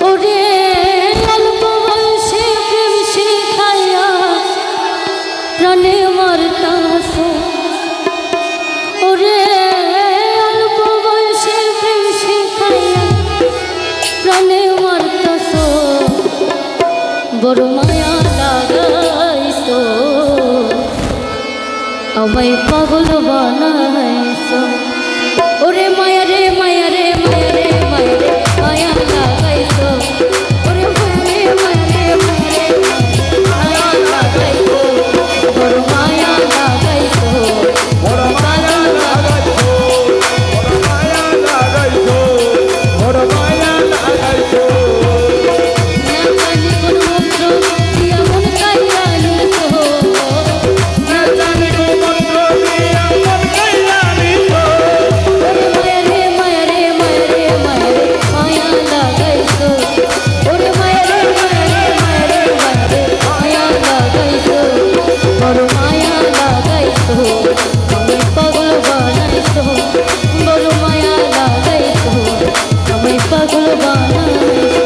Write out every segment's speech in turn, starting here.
ওরে অল্প বয়সে প্রেম শিখাইয়া প্রাণে মারতাছ ওরে অল্প বয়সে প্রেম শিখাইয়া প্রাণে মারতাছ বড় মায়া লাগাইছ আমায় পাগল বানাইছ ওরে মায়া রে মায়া রে মায়া রে মায়া রে মায়া লাগাইছ ওরে মায়া রে মায়া রে মায়া রে মায়া লাগাইছ বড় মায়া লাগাইছ বড় মায়া লাগাইছ বড় মায়া লাগাইছ বড় মায়া লাগাইছ না জানি কোন মন্ত্র দিয়া মন কাইয়া নিছ না জানি কোন মন্ত্র দিয়া মন কাইয়া নিছ ওরে মায়া রে মায়া রে মায়া রে মায়া রে মায়া লাগাইছ ওরে মায়া রে মায়া রে মায়া রে মায়া রে মায়া লাগাইছ বড় মায়া লাগাইছ আমায় পাগল বানাইছ বড় মায়া লাগাইছ আমায় পাগল বানাইছ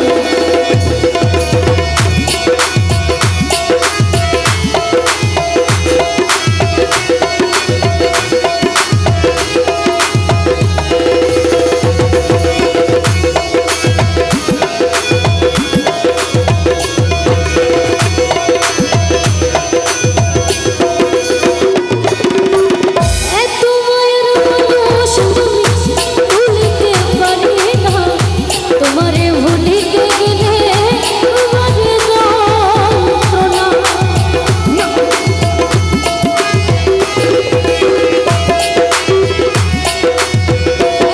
এত মায়ের মানুষ তুমি ভুলিতে পারি না তোমারে ভুলিতে গেলে তোমারে যন্ত্রণা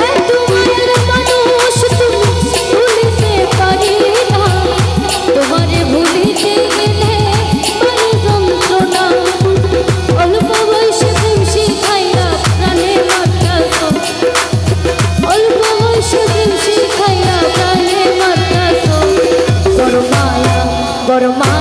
এত মায়ের মানুষ তুমি ভুলিতে পারি না তোমারে ভুলিতে গেলে পারে যন্ত্রণা অল্প বয়সে প্রেম শিখাইয়া প্রাণে মারতাছ অল্প বয়সে প্রেম শিখাইয়া প্রাণে মারতাছ বড় মায়া